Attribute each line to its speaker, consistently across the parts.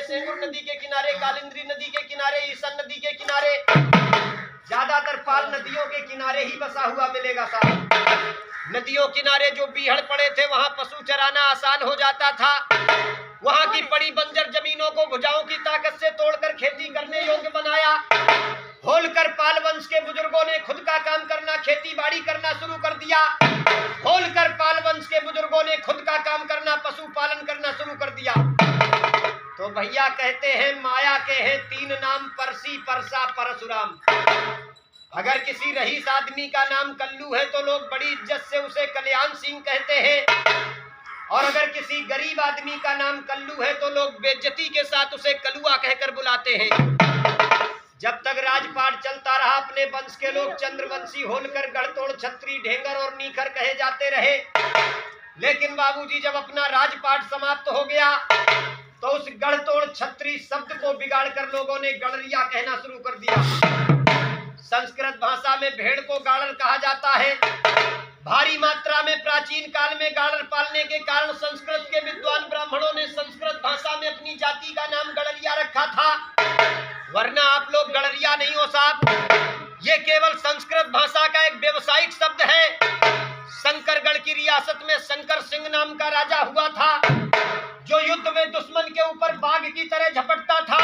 Speaker 1: सेंगुर नदी के किनारे, कालिंद्री नदी के किनारे, ईसन नदी के किनारे, ज्यादातर पाल नदियों के किनारे ही बसा हुआ मिलेगा साहब। नदियों किनारे जो बीहड़ पड़े थे वहां पशु चराना आसान हो जाता था। वहां की पड़ी बंजर जमीनों को भुजाओं की ताकत से तोड़कर खेती करने योग्य बनाया। होलकर पाल वंश के बुजुर्गों ने खुद का काम करना, खेती बाड़ी करना शुरू कर दिया। होलकर पाल वंश के बुजुर्गों ने खुद का काम करना, पशुपालन करना शुरू कर दिया। तो भैया कहते हैं माया के हैं तीन नाम, परसी, परसा, परशुराम। अगर किसी रईस आदमी का नाम कल्लू है तो लोग बड़ी इज्जत से उसे कल्याण सिंह कहते हैं, और अगर किसी गरीब आदमी का नाम कल्लू है तो लोग बेइज्जती के साथ उसे कलुआ कहकर बुलाते हैं। जब तक राजपाट चलता रहा अपने वंश के लोग चंद्रवंशी, होलकर, गढ़तोड़, छत्री, ढेंगर और नीखर कहे जाते रहे। लेकिन बाबूजी जब अपना राजपाट समाप्त हो गया तो उस गढ़तोड़ छत्री शब्द को बिगाड़कर लोगों ने गड़रिया कहना शुरू कर दिया। संस्कृत भाषा में भेड़ को गाड़र कहा जाता है। भारी मात्रा में प्राचीन काल में गाड़र पालने के कारण संस्कृत के विद्वान ब्राह्मणों ने संस्कृत भाषा में अपनी जाति का नाम गड़रिया रखा था, वरना आप लोग गड़रिया नहीं हो साहब। ये केवल संस्कृत भाषा का एक व्यवसायिक शब्द है। शंकरगढ़ की रियासत में शंकर सिंह नाम का राजा हुआ था, जो युद्ध में दुश्मन के ऊपर बाघ की तरह झपटता था,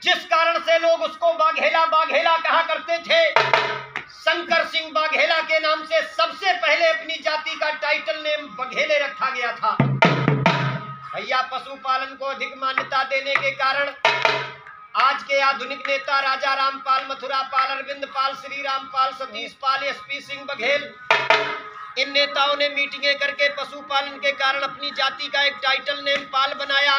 Speaker 1: जिस कारण से लोग उसको बाघेला बाघेला कहा करते थे। शंकर सिंह बाघेला के नाम से सबसे पहले अपनी जाति का टाइटल नेम बघेले रखा गया था। भैया पशुपालन को अधिक मान्यता देने के कारण आज के आधुनिक नेता राजा रामपाल, मथुरा पाल, अरविंद पाल, श्री रामपाल, सतीश पाल, एसपी सिंह बघेल, इन नेताओं ने मीटिंगें करके पशुपालन के कारण अपनी जाति का एक टाइटल नेम पाल बनाया।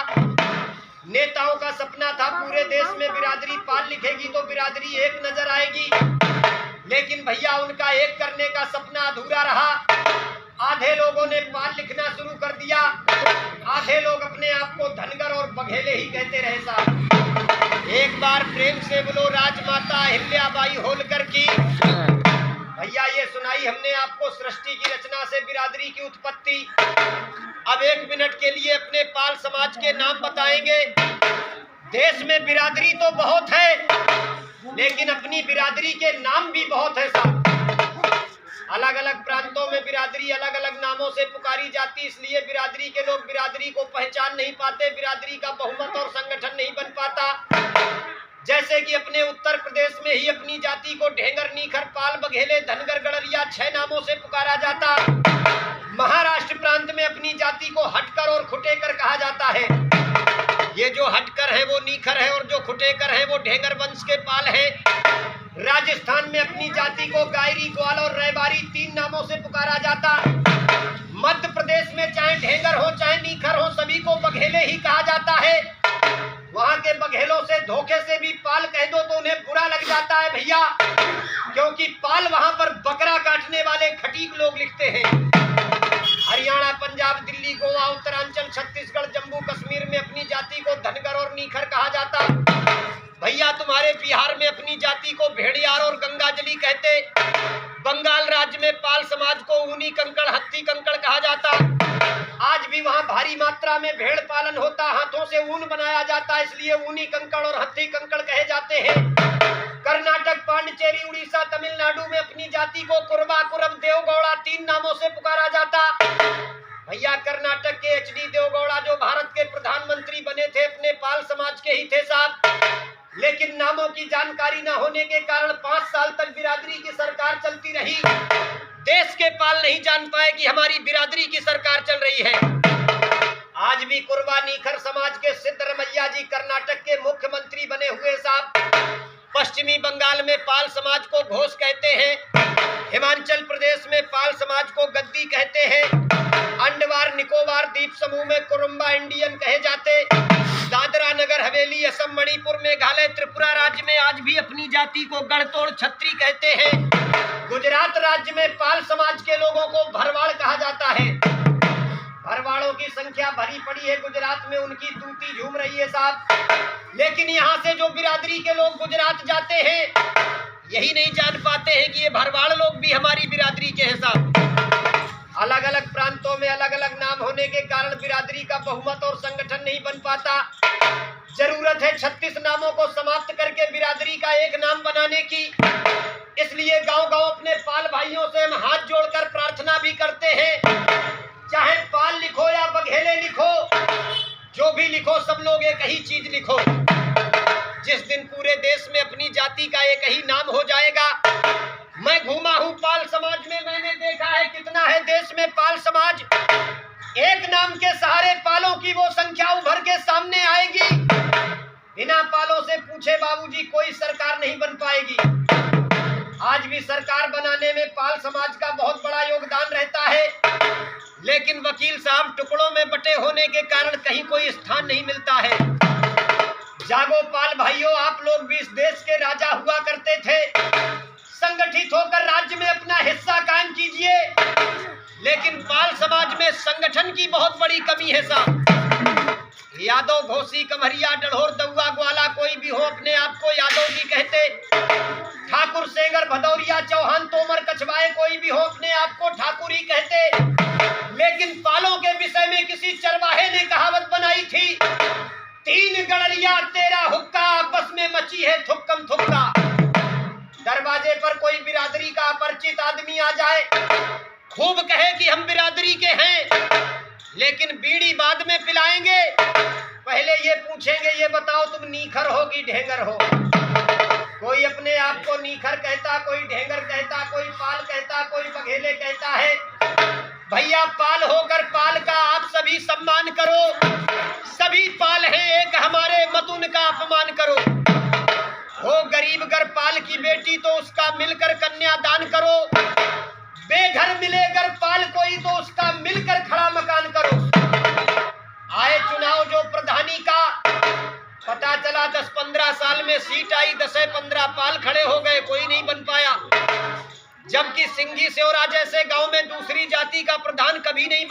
Speaker 1: नेताओं का सपना था पूरे देश में बिरादरी पाल लिखेगी तो बिरादरी एक नजर आएगी, लेकिन भैया उनका एक करने का सपना अधूरा रहा। आधे लोगों ने पाल लिखना शुरू कर दिया, आधे लोग अपने आप को धनगर और बघेले ही कहते रहे साहब। एक बार प्रेम से बोलो राजमाता अहिल्याबाई होलकर की। भैया ये सुनाई हमने आपको सृष्टि की रचना से बिरादरी की उत्पत्ति। अब 1 मिनट के लिए अपने पाल समाज के नाम बताएंगे। देश में बिरादरी तो बहुत है, लेकिन अपनी बिरादरी के नाम भी बहुत है साहब। अलग अलग प्रांतों में बिरादरी अलग अलग नामों से पुकारी जाती, इसलिए बिरादरी के लोग बिरादरी को पहचान नहीं पाते, बिरादरी का बहुमत और संगठन नहीं बन पाता। जैसे कि अपने उत्तर प्रदेश में ही अपनी जाति को ढेंगर, नीखर, पाल, बघेले, धनगर, गड़रिया 6 नामों से पुकारा जाता। महाराष्ट्र प्रांत में अपनी जाति को हटकर और खुटेकर कहा जाता है। ये जो हटकर है वो नीखर है और जो खुटेकर है वो ढेंगर वंश के पाल है। राजस्थान में अपनी जाति को गायरी, ग्वाल और रैबारी 3 नामों से पुकारा जाता। मध्य प्रदेश में चाहे ढेंगर हो चाहे नीखर हो, सभी को बघेले ही कहा जाता है। वहां के बघेलों से धोखे से भी पाल कह दो तो उन्हें बुरा लग जाता है भैया, क्योंकि पाल वहां पर बकरा काटने वाले खटीक लोग लिखते हैं। हरियाणा, पंजाब, दिल्ली, गोवा, उत्तरांचल, छत्तीसगढ़, जम्मू कश्मीर में अपनी जाति को धनगर और नीखर कहा जाता। भैया तुम्हारे बिहार में अपनी जाति को भेड़ियार और गंगाजली कहते। बंगाल राज्य में पाल समाज को ऊनी कंकड़, हत्ती कंकड़ कहा जाता। आज भी वहां भारी मात्रा में भेड़ पालन होता, हाथों से ऊन बनाया जाता, इसलिए ऊनी कंकड़ और हत्ती कंकड़ कहे जाते हैं। कर्नाटक, पांडिचेरी, उड़ीसा, तमिलनाडु में अपनी जाति को कुरबा, कुरब, देवगौड़ा 3 नामों से पुकारा जाता। भैया कर्नाटक के एचडी देवगौड़ा जो भारत के प्रधानमंत्री बने थे अपने पाल समाज के ही थे साहब, लेकिन नामों की जानकारी न होने के कारण 5 साल तक बिरादरी की सरकार चलती रही। देश के पाल नहीं जान पाए कि हमारी बिरादरी की सरकार चल रही है। आज भी कुरबा नीखर समाज के सिद्धरमैया जी कर्नाटक के मुख्यमंत्री बने हुए साहब। पश्चिमी बंगाल में पाल समाज को घोष कहते हैं। हिमाचल प्रदेश में पाल समाज को गद्दी कहते हैं। अंडमान निकोबार द्वीप समूह में कुरुम्बा इंडियन कहे जाते। दादरा नगर हवेली, असम, मणिपुर, मेघालय, त्रिपुरा राज्य में आज भी अपनी जाति को गढ़तोड़ छत्री कहते हैं। गुजरात राज्य में पाल समाज के लोगों को भरवाड़ कहा जाता है। भरवाड़ों की संख्या भरी पड़ी है गुजरात में, उनकी तूती झूम रही है साहब। लेकिन यहाँ से जो बिरादरी के लोग गुजरात जाते हैं, यही नहीं जान पाते हैं कि ये भरवाड़ लोग भी हमारी बिरादरी के हैं साहब। अलग अलग प्रांतों में अलग अलग नाम होने के कारण बिरादरी का बहुमत और संगठन नहीं बन पाता। जरूरत है 36 नामों को समाप्त करके बिरादरी का एक नाम बनाने की। इसलिए गांव-गांव अपने पाल भाइयों से हम हाथ जोड़कर प्रार्थना भी करते हैं, चाहे पाल लिखो या बघेले लिखो, जो भी लिखो सब लोग एक ही चीज लिखो। जिस दिन पूरे देश में अपनी जाति का एक ही नाम हो जाएगा। मैं घूमा हूं पाल समाज में, मैंने देखा है कितना है देश में पाल समाज। एक नाम के सहारे पालों की वो संख्या उभर के सामने आएगी, बिना पालों से पूछे बाबूजी कोई सरकार नहीं बन पाएगी। आज भी सरकार बनाने में पाल समाज का बहुत बड़ा योगदान रहता है, लेकिन वकील साहब टुकड़ों में बटे होने के कारण कहीं कोई स्थान नहीं मिलता है। जागो पाल भाइयों, आप लोग भी इस देश के राजा हुआ करते थे, संगठित होकर राज्य में अपना हिस्सा कायम कीजिए। लेकिन पाल समाज में संगठन की बहुत बड़ी कमी है साहब। यादव, घोसी, कमरिया, डढ़ोर, दउआ, ग्वाला कोई भी हो अपने आप को यादव जी कहते। ठाकुर, सेंगर, भदौरिया, चौहान, तोमर, कछवाए कोई भी हो अपने आप को ठाकुर ही कहते। लेकिन पालों के विषय में किसी चरवाहे ने कहावत बनाई थी, 3 गड़रिया तेरा हुक्का, आपस में मची है थुक्कम थुक्का। दरवाजे पर कोई बिरादरी का अपरिचित आदमी आ जाए, खूब कहे कि हम बिरादरी के हैं, लेकिन बीड़ी बाद में पिलाएंगे, पहले ये पूछेंगे ये बताओ तुम नीखर हो कि ढेंगर हो। कोई अपने आप को नीखर कहता, कोई ढेंगर कहता, कोई पाल कहता, कोई बघेले कहता है। भैया पाल होकर पाल का आप सभी सम्मान करो, सभी पाल हैं एक, हमारे मत उनका अपमान करो। हो गरीब गर पाल की बेटी तो उसका मिलकर कन्यादान करो, बेघर मिले गर पाल कोई तो उसका मिलकर खड़ा मकान करो। आए चुनाव जो प्रधानी का, पता चला 10-15 साल में सीट आई, 10-15 पाल खड़े हो गए, कोई नहीं बन पाया। जबकि सिंगी सेवरा जैसे गांव में दूसरी जाति का प्रधान कभी नहीं